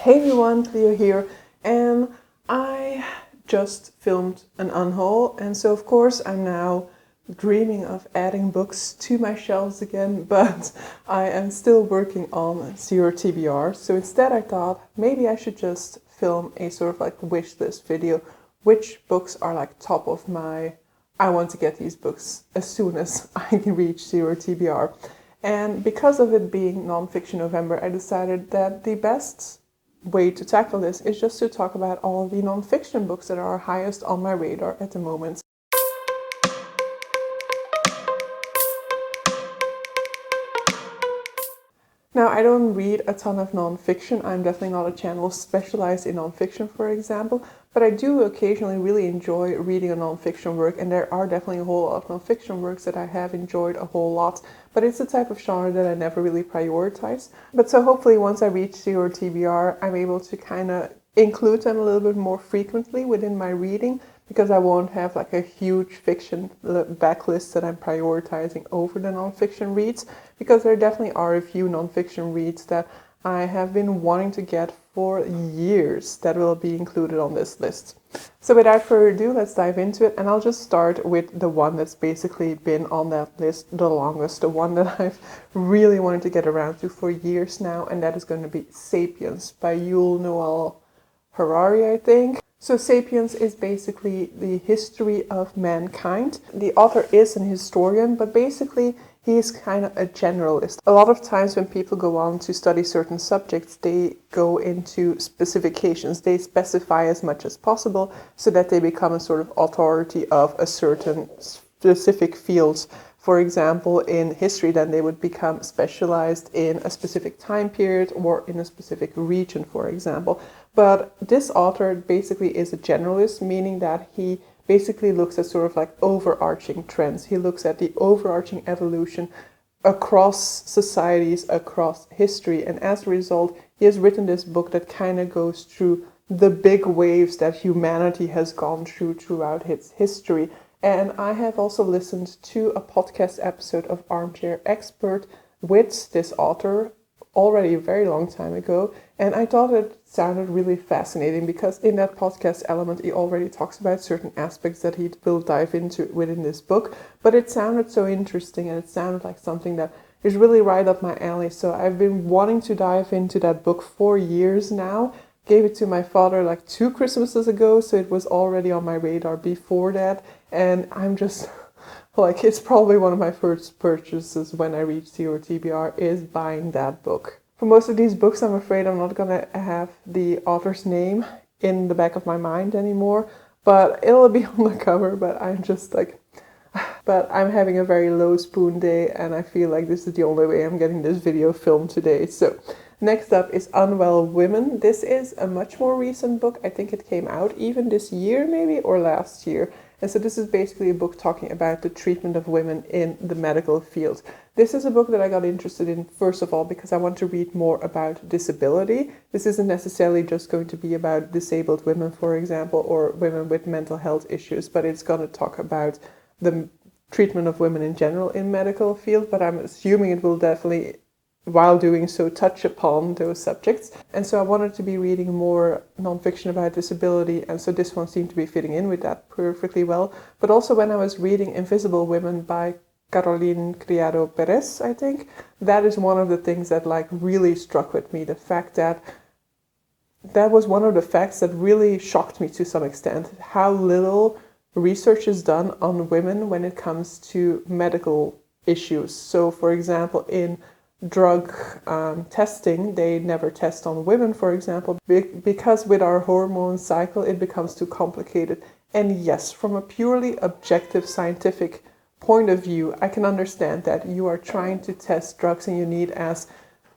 Hey everyone, Cleo here, and I just filmed an unhaul, and so of course I'm now dreaming of adding books to my shelves again, but I am still working on zero TBR, so instead I thought maybe I should just film a sort of like wish list video, which books are like top of my, I want to get these books as soon as I can reach zero TBR. And because of it being Nonfiction November, I decided that the best way to tackle this is just to talk about all the nonfiction books that are highest on my radar at the moment. Now, I don't read a ton of nonfiction. I'm definitely not a channel specialized in nonfiction, for example, but I do occasionally really enjoy reading a nonfiction work, and there are definitely a whole lot of nonfiction works that I have enjoyed a whole lot, but it's a type of genre that I never really prioritize. But so hopefully once I reach zero TBR, I'm able to kind of include them a little bit more frequently within my reading, because I won't have like a huge fiction backlist that I'm prioritizing over the nonfiction reads, because there definitely are a few nonfiction reads that I have been wanting to get for years that will be included on this list. So without further ado, let's dive into it, and I'll just start with the one that's basically been on that list the longest, the one that I've really wanted to get around to for years now, and that is going to be Sapiens by Yuval Noah Harari, I think. So Sapiens is basically the history of mankind. The author is an historian, but basically he's kind of a generalist. A lot of times when people go on to study certain subjects, they go into specifications. They specify as much as possible so that they become a sort of authority of a certain specific field. For example, in history, then they would become specialized in a specific time period or in a specific region, for example. But this author basically is a generalist, meaning that he basically looks at sort of like overarching trends. He looks at the overarching evolution across societies, across history. And as a result, he has written this book that kind of goes through the big waves that humanity has gone through throughout its history. And I have also listened to a podcast episode of Armchair Expert with this author already a very long time ago, and I thought it sounded really fascinating because in that podcast element he already talks about certain aspects that he will dive into within this book, but it sounded so interesting and it sounded like something that is really right up my alley. So I've been wanting to dive into that book for years now. Gave it to my father like 2 Christmases ago, so it was already on my radar before that, and I'm just like, it's probably one of my first purchases when I reach zero TBR is buying that book. For most of these books, I'm afraid I'm not gonna have the author's name in the back of my mind anymore, but it'll be on the cover. But I'm just like, but I'm having a very low spoon day, and I feel like this is the only way I'm getting this video filmed today. So next up is Unwell Women. This is a much more recent book. I think it came out even this year maybe, or last year. And so this is basically a book talking about the treatment of women in the medical field. This is a book that I got interested in, first of all, because I want to read more about disability. This isn't necessarily just going to be about disabled women, for example, or women with mental health issues, but it's going to talk about the treatment of women in general in medical field. But I'm assuming it will definitely, while doing so, touch upon those subjects. And so I wanted to be reading more nonfiction about disability, and so this one seemed to be fitting in with that perfectly well. But also when I was reading Invisible Women by Caroline Criado Perez, I think, that is one of the things that like really struck with me. The fact that was one of the facts that really shocked me to some extent, how little research is done on women when it comes to medical issues. So for example, in drug testing, they never test on women, for example, because with our hormone cycle it becomes too complicated. And yes, from a purely objective scientific point of view, I can understand that you are trying to test drugs and you need as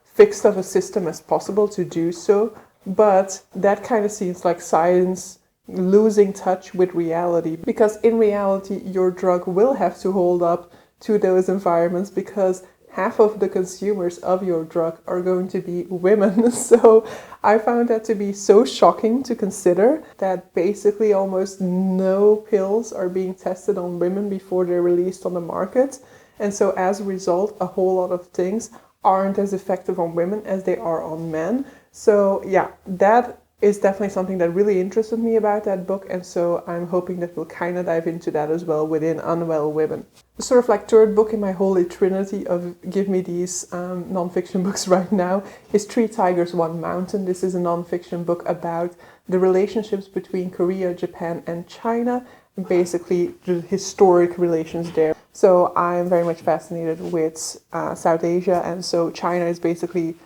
fixed of a system as possible to do so, but that kind of seems like science losing touch with reality, because in reality your drug will have to hold up to those environments, because half of the consumers of your drug are going to be women. So I found that to be so shocking to consider, that basically almost no pills are being tested on women before they're released on the market. And so as a result, a whole lot of things aren't as effective on women as they are on men. So yeah, that is definitely something that really interested me about that book, and so I'm hoping that we'll kind of dive into that as well within Unwell Women. The sort of like third book in my holy trinity of give me these non-fiction books right now is Three Tigers, One Mountain. This is a non-fiction book about the relationships between Korea, Japan, and China, and basically the historic relations there. So I'm very much fascinated with South Asia, and so China is basically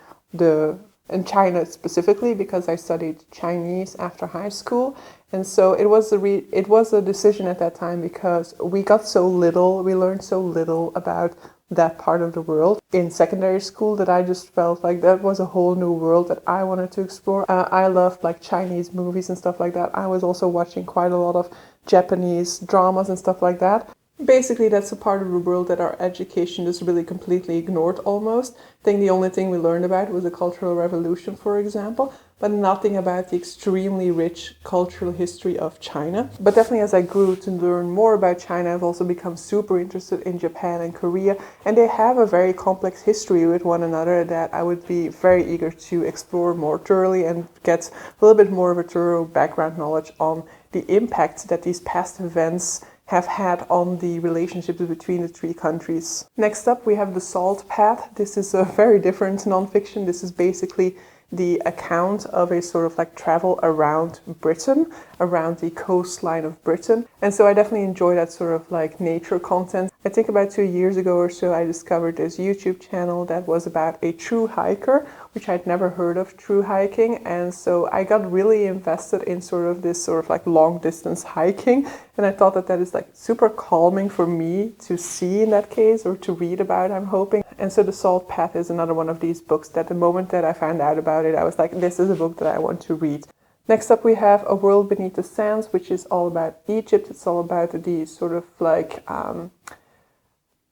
and China specifically because I studied Chinese after high school, and so it was a decision at that time because we learned so little about that part of the world in secondary school that I just felt like that was a whole new world that I wanted to explore. I loved like Chinese movies and stuff like that. I was also watching quite a lot of Japanese dramas and stuff like that. Basically, that's a part of the world that our education just really completely ignored almost. I think the only thing we learned about was the Cultural Revolution, for example, but nothing about the extremely rich cultural history of China. But definitely as I grew to learn more about China, I've also become super interested in Japan and Korea, and they have a very complex history with one another that I would be very eager to explore more thoroughly and get a little bit more of a thorough background knowledge on the impact that these past events have had on the relationships between the three countries. Next up, we have The Salt Path. This is a very different nonfiction. This is basically the account of a sort of like travel around Britain, around the coastline of Britain. And so I definitely enjoy that sort of like nature content. I think about 2 years ago or so, I discovered this YouTube channel that was about a true hiker, which I'd never heard of true hiking. And so I got really invested in sort of this sort of like long distance hiking. And I thought that that is like super calming for me to see in that case or to read about, I'm hoping. And so The Salt Path is another one of these books that the moment that I found out about it, I was like, this is a book that I want to read. Next up, we have A World Beneath the Sands, which is all about Egypt. It's all about the sort of like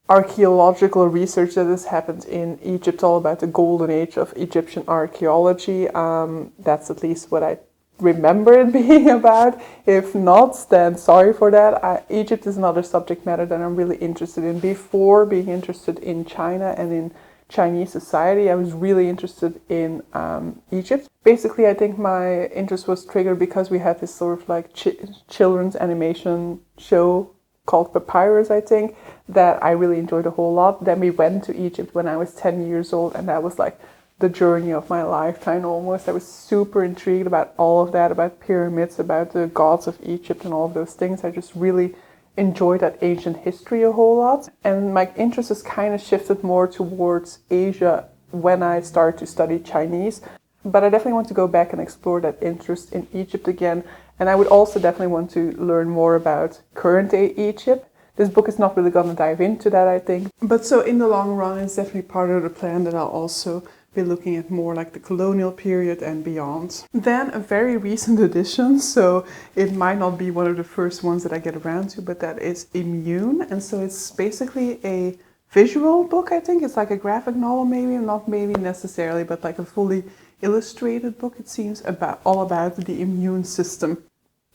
archaeological research that has happened in Egypt, all about the golden age of Egyptian archaeology. That's at least what I remember it being about. If not, then sorry for that. Egypt is another subject matter that I'm really interested in. Before being interested in China and in Chinese society, I was really interested in Egypt. Basically, I think my interest was triggered because we had this sort of like children's animation show called Papyrus, I think, that I really enjoyed a whole lot. Then we went to Egypt when I was 10 years old, and that was like the journey of my lifetime almost. I was super intrigued about all of that, about pyramids, about the gods of Egypt and all of those things. I just really enjoyed that ancient history a whole lot. And my interest has kind of shifted more towards Asia when I started to study Chinese. But I definitely want to go back and explore that interest in Egypt again. And I would also definitely want to learn more about current day Egypt. This book is not really going to dive into that, I think. But so in the long run, it's definitely part of the plan that I'll also be looking at more like the colonial period and beyond. Then a very recent edition, so it might not be one of the first ones that I get around to, but that is Immune. And so it's basically a visual book, I think. It's like a graphic novel, maybe, not maybe necessarily, but like a fully illustrated book. It seems all about the immune system.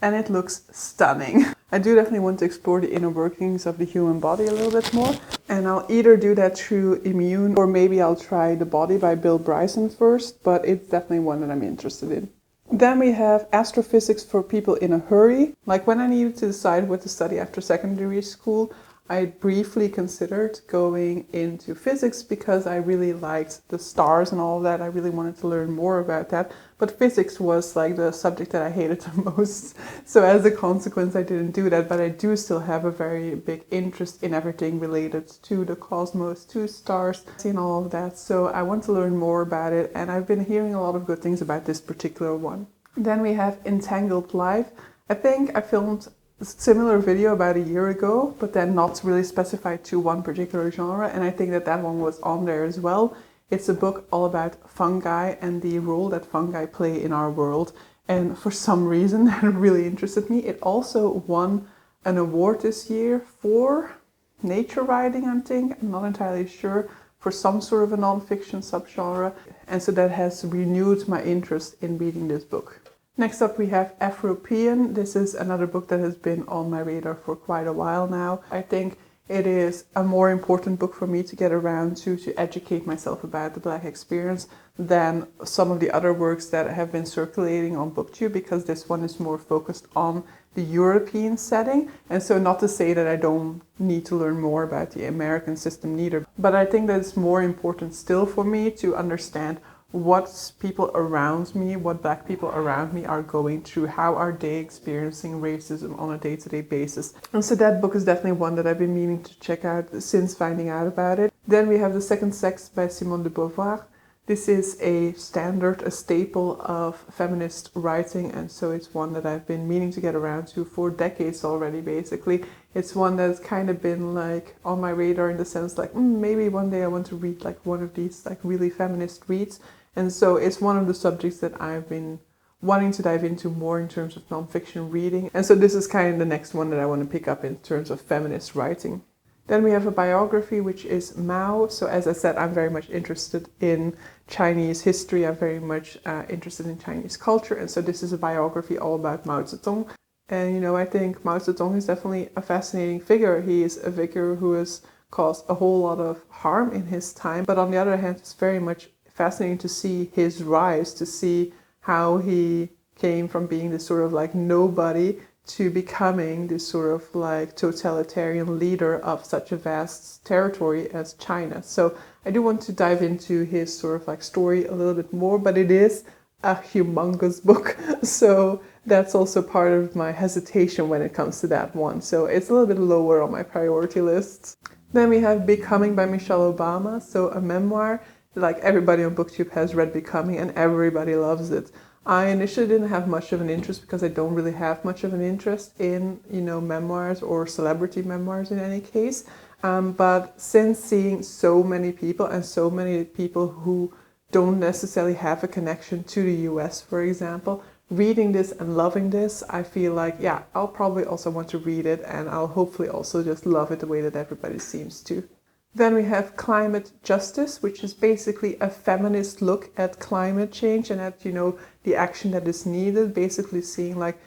And it looks stunning. I do definitely want to explore the inner workings of the human body a little bit more. And I'll either do that through Immune or maybe I'll try The Body by Bill Bryson first, but it's definitely one that I'm interested in. Then we have Astrophysics for People in a Hurry. Like when I needed to decide what to study after secondary school, I briefly considered going into physics because I really liked the stars and all of that. I really wanted to learn more about that. But physics was like the subject that I hated the most. So as a consequence, I didn't do that. But I do still have a very big interest in everything related to the cosmos, to stars, and all of that. So I want to learn more about it. And I've been hearing a lot of good things about this particular one. Then we have Entangled Live. I think I filmed a similar video about a year ago, but then not really specified to one particular genre, and I think that that one was on there as well. It's a book all about fungi and the role that fungi play in our world, and for some reason that really interested me. It also won an award this year for nature writing, I think. I'm not entirely sure, for some sort of a non-fiction subgenre, and so that has renewed my interest in reading this book. Next up we have Afropean. This is another book that has been on my radar for quite a while now. I think it is a more important book for me to get around to educate myself about the Black experience. than some of the other works that have been circulating on BookTube, because this one is more focused on the European setting. And so not to say that I don't need to learn more about the American system neither, but I think that it's more important still for me to understand what people around me, what Black people around me are going through, how are they experiencing racism on a day-to-day basis. And so that book is definitely one that I've been meaning to check out since finding out about it. Then we have The Second Sex by Simone de Beauvoir. This is a standard, a staple of feminist writing, and so it's one that I've been meaning to get around to for decades already, basically. It's one that's kind of been like on my radar in the sense like, maybe one day I want to read like one of these like really feminist reads. And so it's one of the subjects that I've been wanting to dive into more in terms of nonfiction reading. And so this is kind of the next one that I want to pick up in terms of feminist writing. Then we have a biography, which is Mao. So as I said, I'm very much interested in Chinese history. I'm very much interested in Chinese culture. And so this is a biography all about Mao Zedong. And, you know, I think Mao Zedong is definitely a fascinating figure. He is a figure who has caused a whole lot of harm in his time. But on the other hand, it's very much fascinating to see his rise, to see how he came from being this sort of like nobody to becoming this sort of like totalitarian leader of such a vast territory as China. So I do want to dive into his sort of like story a little bit more, but it is a humongous book. So that's also part of my hesitation when it comes to that one. So it's a little bit lower on my priority list. Then we have Becoming by Michelle Obama. So a memoir. Like everybody on BookTube has read Becoming and everybody loves it. I initially didn't have much of an interest because I don't really have much of an interest in, you know, memoirs or celebrity memoirs in any case. But since seeing so many people and so many people who don't necessarily have a connection to the US, for example, reading this and loving this, I feel like, yeah, I'll probably also want to read it, and I'll hopefully also just love it the way that everybody seems to. Then we have Climate Justice, which is basically a feminist look at climate change and at, you know, the action that is needed. Basically seeing like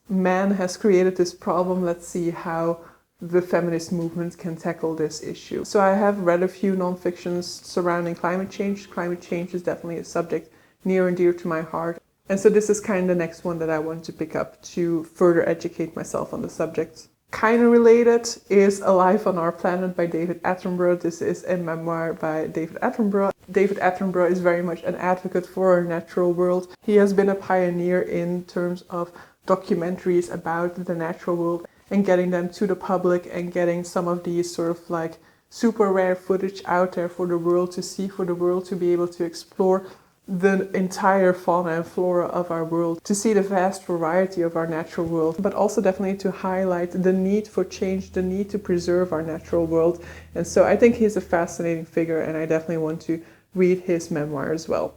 man has created this problem. Let's see how the feminist movement can tackle this issue. So I have read a few nonfictions surrounding climate change. Climate change is definitely a subject near and dear to my heart. And so this is kind of the next one that I want to pick up to further educate myself on the subject. Kind of related is A Life on Our Planet by David Attenborough. This is a memoir by David Attenborough. David Attenborough is very much an advocate for our natural world. He has been a pioneer in terms of documentaries about the natural world and getting them to the public and getting some of these sort of like super rare footage out there for the world to see, for the world to be able to explore the entire fauna and flora of our world, to see the vast variety of our natural world, but also definitely to highlight the need for change, the need to preserve our natural world. And so I think he's a fascinating figure, and I definitely want to read his memoir as well.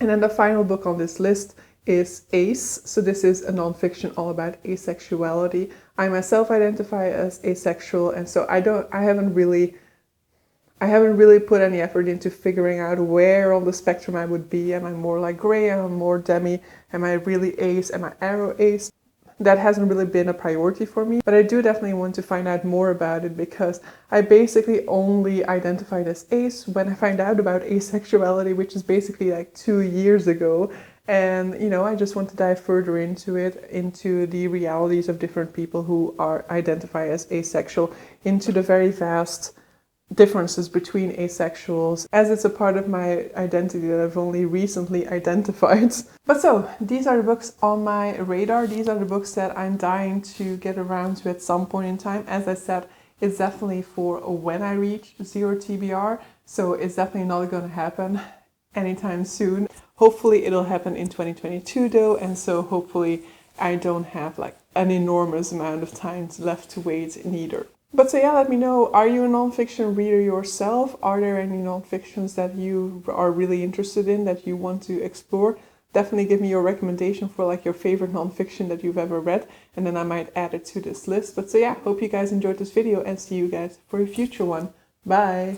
And then the final book on this list is Ace. So this is a nonfiction all about asexuality. I myself identify as asexual, and so I haven't really put any effort into figuring out where on the spectrum I would be. Am I more like gray? Am I more demi? Am I really ace? Am I arrow ace? That hasn't really been a priority for me, but I do definitely want to find out more about it, because I basically only identified as ace when I found out about asexuality, which is basically like 2 years ago. And, you know, I just want to dive further into it, into the realities of different people who identify as asexual, into the very vast differences between asexuals, as it's a part of my identity that I've only recently identified. But so, these are the books on my radar. These are the books that I'm dying to get around to at some point in time. As I said, it's definitely for when I reach 0 TBR, so it's definitely not going to happen anytime soon. Hopefully it'll happen in 2022 though, and so hopefully I don't have like an enormous amount of time left to wait neither. But so yeah, let me know, are you a nonfiction reader yourself? Are there any nonfictions that you are really interested in, that you want to explore? Definitely give me your recommendation for like your favorite nonfiction that you've ever read, and then I might add it to this list. But so yeah, hope you guys enjoyed this video, and see you guys for a future one. Bye!